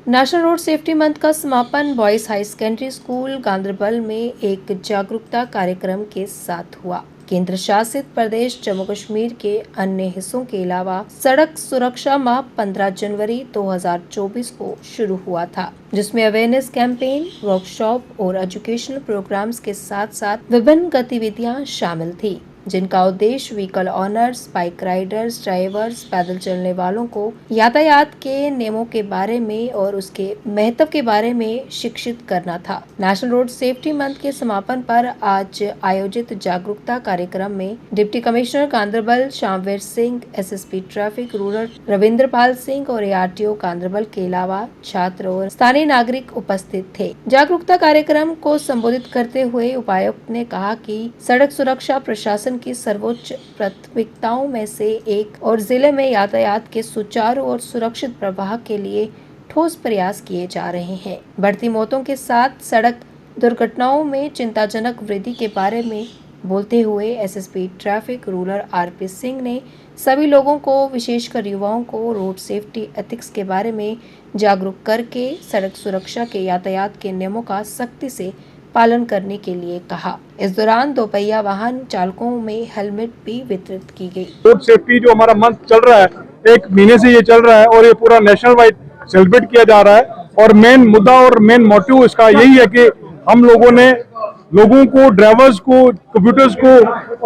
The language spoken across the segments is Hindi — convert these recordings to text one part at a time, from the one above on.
नेशनल रोड सेफ्टी मंथ का समापन boys high secondary school Ganderbal में एक जागरूकता कार्यक्रम के साथ हुआ। केंद्र शासित प्रदेश जम्मू कश्मीर के अन्य हिस्सों के अलावा सड़क सुरक्षा माह 15 जनवरी 2024 को शुरू हुआ था, जिसमें अवेयरनेस कैंपेन, वर्कशॉप और एजुकेशनल प्रोग्राम्स के साथ साथ विभिन्न गतिविधियां शामिल थी, जिनका उद्देश्य vehicle honours, bike Riders, drivers, पैदल चलने वालों को यातायात के नियमों के बारे में और उसके महत्व के बारे में शिक्षित करना था। नेशनल रोड सेफ्टी मंथ के समापन पर आज आयोजित जागरूकता कार्यक्रम में deputy commissioner Ganderbal Shyamveer Singh, SSP traffic rural Ravindrapal Singh और ARTO गांधरबल के अलावा छात्र और स्थानीय नागरिक उपस्थित थे। जागरूकता कार्यक्रम को संबोधित करते हुए उपायुक्त ने कहा कि सड़क सुरक्षा प्रशासन की सर्वोच्च प्राथमिकताओं में से एक और जिले में यातायात के सुचारू और सुरक्षित प्रवाह के लिए ठोस प्रयास किए जा रहे हैं। बढ़ती मौतों के साथ सड़क दुर्घटनाओं में चिंताजनक वृद्धि के बारे में बोलते हुए SSP traffic rural RP Singh ने सभी लोगों को, विशेषकर युवाओं को रोड सेफ्टी एथिक्स के बारे में जागरूक करके सड़क सुरक्षा के यातायात के नियमों का सख्ती से पालन करने के लिए कहा। इस दौरान दोपहिया वाहन चालकों में हेलमेट भी वितरित की गई। रोड सेफ्टी जो हमारा मंथ चल रहा है, एक महीने से ये चल रहा है और ये पूरा नेशनल वाइड सेलिब्रेट किया जा रहा है। और मेन मुद्दा और मेन मोटिव इसका यही है कि हम लोगों ने लोगों को, ड्राइवर्स को, कंप्यूटर्स को,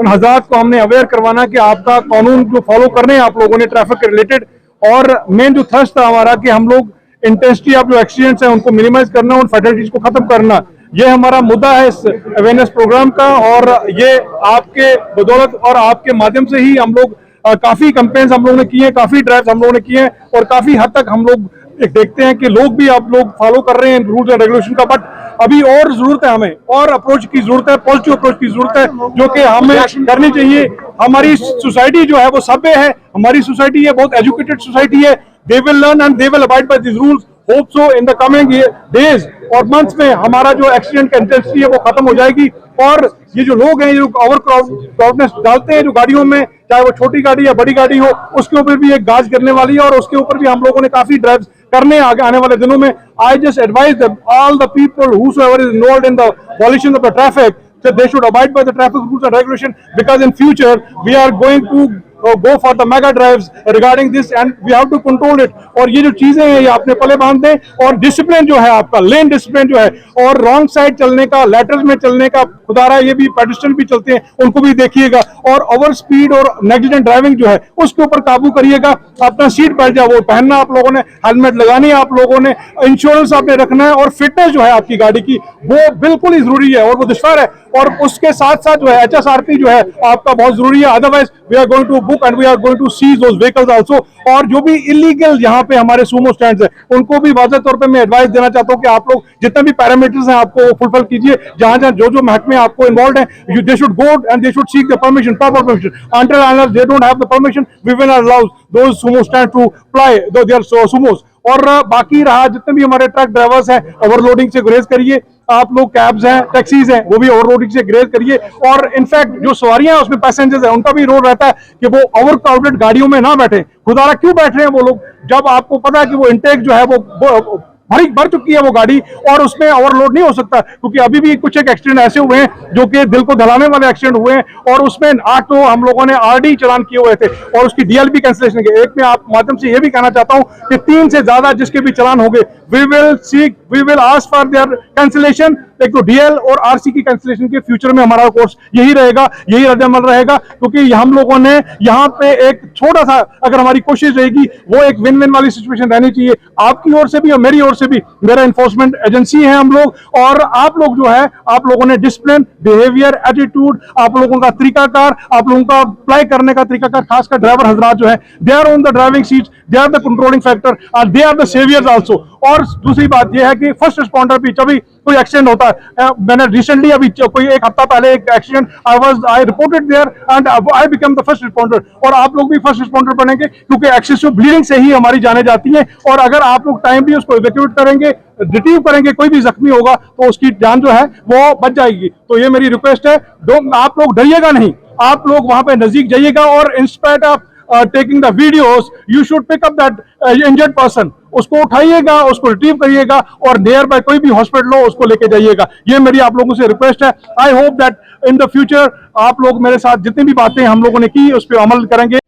उन हज़ात को हमने अवेयर करवाना कि आपका कानून जो फॉलो करने हैं आप लोगों ने ट्रैफिक के रिलेटेड। और मेन जो थ्रस्ट था हमारा कि हम लोग इंटेंसिटी ऑफ जो एक्सीडेंट्स हैं उनको मिनिमाइज करना, उन फैटलिटीज को खत्म करना, ये हमारा मुद्दा है इस अवेयरनेस प्रोग्राम का। और ये आपके बदौलत और आपके माध्यम से ही हम लोग काफी कैंपेन्स हम लोगों ने किए हैं, काफी ड्राइव्स हम लोगों ने किए हैं और काफी हद तक हम लोग देखते हैं कि लोग भी आप लोग फॉलो कर रहे हैं रूल्स एंड रेगुलेशन का। बट अभी और जरूरत है, हमें और अप्रोच की जरूरत है, पॉजिटिव अप्रोच की जरूरत है जो कि हमें करनी चाहिए। हमारी सोसाइटी जो है वो सभ्य है, हमारी सोसाइटी है बहुत एजुकेटेड सोसाइटी है। They will learn and they will abide by this rules. Hope so in the coming days और मंथ्स में हमारा जो एक्सीडेंट का इंटेंसिटी है वो खत्म हो जाएगी। और ये जो लोग हैं, ये जो ओवर क्राउडनेस डालते हैं जो गाड़ियों में, चाहे वो छोटी गाड़ी या बड़ी गाड़ी हो, उसके ऊपर भी एक गाज गिरने वाली है और उसके ऊपर भी हम लोगों ने काफी ड्राइव्स करने आगे आने वाले दिनों में। I just advise all the people whosoever is involved in the violation of the traffic that they should abide by the traffic rules and regulation, because in future we are going to go for the mega drives regarding this and we have to control it। और ये जो चीजें हैं ये आपने पले बांध दें। और डिसिप्लिन जो है आपका, लेन डिसिप्लिन जो है और रॉन्ग साइड चलने का, लेटर्स में चलने का, खुदारा ये भी पेडिस्ट्रियन भी चलते हैं उनको भी देखिएगा। और ओवर स्पीड और नेग्लिजेंट ड्राइविंग जो है उसके ऊपर काबू करिएगा। अपना सीट बेल्ट जो वो पहनना आप लोगों ने, हेलमेट लगानी है आप लोगों ने, इंश्योरेंस आपने रखना है और फिटनेस जो है आपकी गाड़ी की वो बिल्कुल ही जरूरी है और वो दुश्वार है। और उसके साथ साथ जो है HSRP जो है आपका बहुत जरूरी है। Otherwise we are going to book and we are going to seize those vehicles also. और जो भी इलीगल यहाँ पे हमारे सुमो स्टैंड्स है उनको भी वाज़ेह तौर पे मैं एडवाइस देना चाहता हूँ कि आप लोग जितने भी पैरामीटर्स हैं आपको फुलफिल कीजिए। जहां जहां जो जो महकमे आपको इन्वॉल्व हैं, they should go and they should seek the permission, proper permission. Until unless they don't have the permission we will not allow those sumo stand to ply their sumos. और बाकी रहा जितने भी हमारे ट्रक ड्राइवर्स हैं, ओवरलोडिंग से गुरेज करिए। आप लोग कैब्स हैं, टैक्सीज हैं, वो भी ओवरलोडिंग से गुरेज करिए। और इनफैक्ट जो सवारियां हैं उसमें पैसेंजर्स हैं उनका भी रोल रहता है कि वो ओवर क्राउडेड गाड़ियों में ना बैठे। खुदारा क्यों बैठ रहे हैं वो लोग, जब आपको पता है कि वो इंटेक जो है वो भर चुकी है वो गाड़ी और उसमें ओवरलोड नहीं हो सकता। क्योंकि अभी भी कुछ एक एक्सीडेंट ऐसे हुए हैं जो कि दिल को दहलाने वाले एक्सीडेंट हुए हैं और उसमें 8 हम लोगों ने RD चालान किए हुए थे और उसकी DLP कैंसिलेशन के। एक में आप माध्यम से ये भी कहना चाहता हूं कि 3 से ज्यादा जिसके भी चालान हो गए, we will ask for their cancellation. एक तो DL और RC की कैंसिलेशन के फ्यूचर में हमारा कोर्स यही रहेगा, यही रद्द-ए-अमल रहेगा। क्योंकि हम लोगों ने यहाँ पे एक छोटा सा अगर हमारी कोशिश रहेगी वो एक विन विन वाली सिचुएशन रहनी चाहिए, आपकी ओर से भी और मेरी ओर से भी। मेरा इन्फोर्समेंट एजेंसी है हम लोग और आप लोग जो है, आप लोगों ने डिसिप्लिन, बिहेवियर, एटीट्यूड, आप लोगों का तरीकाकार, आप लोगों का अप्लाई करने का तरीकाकार, खासकर ड्राइवर हजरात जो है, they are on the driving seat, they are the controlling factor और they are the saviours also. और दूसरी बात यह है कि फर्स्ट रिस्पॉन्डर भी जब भी कोई एक्सीडेंट होता है, मैंने रिसेंटली अभी कोई एक हफ्ता पहले एक accident I reported there and I become the first responder. और आप लोग भी फर्स्ट रिस्पॉन्डर बनेंगे क्योंकि एक्सेसिव ब्लीडिंग से ही हमारी जाने जाती हैं। और अगर आप लोग टाइमली उसको इवैक्यूएट करेंगे, रिट्रीव करेंगे, कोई भी जख्मी होगा तो उसकी जान जो है वो बच जाएगी। तो ये मेरी रिक्वेस्ट है, आप लोग डरिएगा नहीं, आप लोग वहां पे नजदीक जाइएगा और in spite of taking the videos, you should pick up that injured person. उसको उठाइएगा, उसको रिट्रीव करिएगा और नियर बाय कोई भी हॉस्पिटल हो उसको लेके जाइएगा। ये मेरी आप लोगों से रिक्वेस्ट है। I hope that in the future आप लोग मेरे साथ जितनी भी बातें हम लोगों ने की उस पर अमल करेंगे।